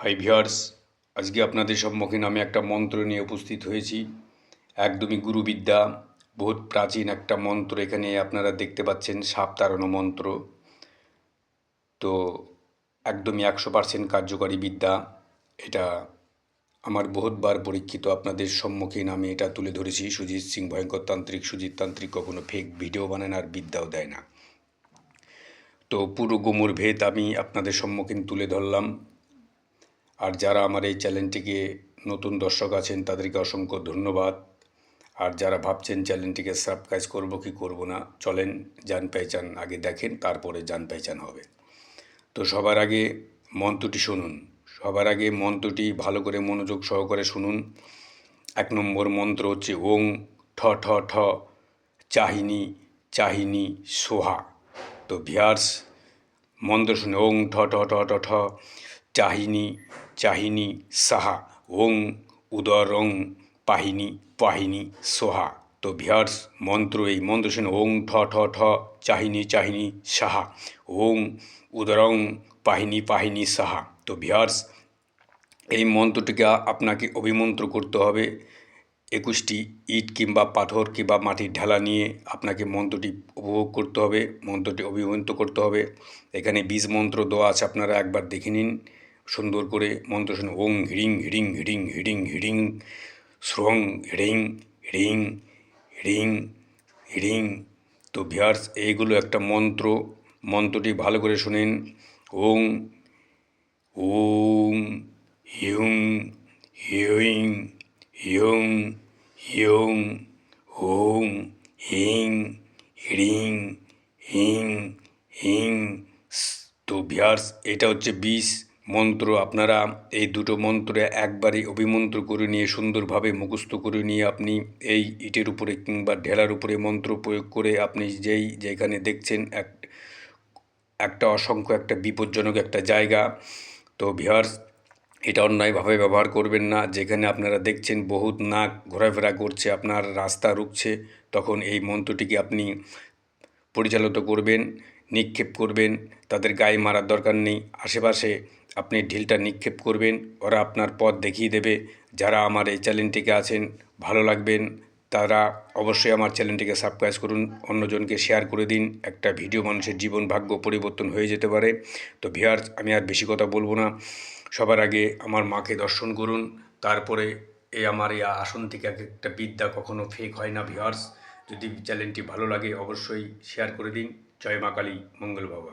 Hi viewers, আজকে আপনাদের সম্মুখীন আমি একটা মন্ত্র নিয়ে উপস্থিত হয়েছি। একদমই গুরুবিদ্যা, বহুত প্রাচীন একটা মন্ত্র। এখানে আপনারা দেখতে পাচ্ছেন সাপ তাড়ানো মন্ত্র। তো একদমই 100% কার্যকারী বিদ্যা। এটা আমার বহুতবার পরীক্ষিত। আপনাদের সম্মুখীন আমি এটা তুলে ধরেছি। সুজিত সিং ভয়ঙ্কর তান্ত্রিক, সুজিত তান্ত্রিক কখনো ফেক ভিডিও বানায় না আর বিদ্যাও দেয় না। তো পুরো গোমর ভেদ আমি আপনাদের সম্মুখীন তুলে ধরলাম। আর যারা আমার এই চ্যানেলটিকে নতুন দর্শক আছেন তাদেরকে অসংখ্য ধন্যবাদ। আর যারা ভাবছেন চ্যানেলটিকে সাবস্ক্রাইব করব কি করব না, চলেন জান পেহচান আগে দেখেন, তারপরে জান পেহচান হবে। তো সবার আগে মন্ত্রটি শুনুন। সবার আগে মন্ত্রটি ভালো করে মনোযোগ সহকারে শুনুন। 1 নম্বর মন্ত্র হচ্ছে ওং ঠ ঠ ঠ চাহিনী চাহিনী সোহা। তো ভিউয়ার্স, মন্ত্র শুনে ওং ঠ ঠ ঠ ঠ ঠ চাহিনী চাহিনী সাহা ওং উদরং পাহিনী পাহিনী সোহা। তো ভিউয়ার্স, এই মন্ত্র শুনে ওং ঠ ঠ ঠ চাহিনী চাহিনী সাহা ওং উদরং পাহিনী পাহিনী সাহা। তো ভিউয়ার্স, এই মন্ত্রটিকে আপনাকে অভিমন্ত্র করতে হবে। 21টি ইট কিংবা পাথর কিংবা মাটির ঢালা নিয়ে আপনাকে মন্ত্রটি উপভোগ করতে হবে, মন্ত্রটি অভিমন্ত্র করতে হবে। এখানে বীজ মন্ত্র দেওয়া আছে, আপনারা একবার দেখে নিন সুন্দর করে। মন্ত্র শুনে ওং হ্রিং হ্রিং হ্রিং হ্রিং হ্রিং শ্রং হ্রিং হ্রিং হ্রিং হ্রিং। তো ভিউয়ার্স, এইগুলো একটা মন্ত্র। মন্ত্রটি ভালো করে শুনেন। ওং ওং হিউং হিউং হিউং হিউং হোং হিং হ্রিং হিং হিং। তো ভিউয়ার্স, এটা হচ্ছে 20 মন্ত্র। আপনারা এই দুটো মন্ত্রে একবারে অভিমন্ত্র করে নিয়ে সুন্দরভাবে মুখস্থ করে নিয়ে আপনি এই ইটের উপরে কিংবা ঢেলার উপরে মন্ত্র প্রয়োগ করে আপনি যেখানে দেখছেন একটা অসংখ্য একটা বিপজ্জনক একটা জায়গা। তো ভিউয়ার্স, এটা অন্যায়ভাবে ব্যবহার করবেন না। যেখানে আপনারা দেখছেন বহুত নাক ঘোরাফেরা করছে, আপনার রাস্তা রুখছে, তখন এই মন্ত্রটিকে আপনি পরিচালিত করবেন, নিক্ষেপ করবেন। তাদের গায়ে মারার দরকার নেই, আশেপাশে আপনি ঢিলটা নিক্ষেপ করবেন, ওরা আপনার পথ দেখিয়ে দেবে। যারা আমার এই চ্যানেলটিকে আছেন, ভালো লাগবেন, তারা অবশ্যই আমার চ্যানেলটিকে সাবস্ক্রাইব করুন, অন্যজনকে শেয়ার করে দিন। একটা ভিডিও মানুষের জীবন ভাগ্য পরিবর্তন হয়ে যেতে পারে। তো ভিউয়ার্স, আমি আর বেশি কথা বলবো না। সবার আগে আমার মাকে দর্শন করুন, তারপরে আমার এই আসন থেকে একটা বিদ্যা কখনো ফেক হয় না। ভিউয়ার্স, যদি চ্যানেলটি ভালো লাগে অবশ্যই শেয়ার করে দিন। জয় মা কালী, মঙ্গল বাবা।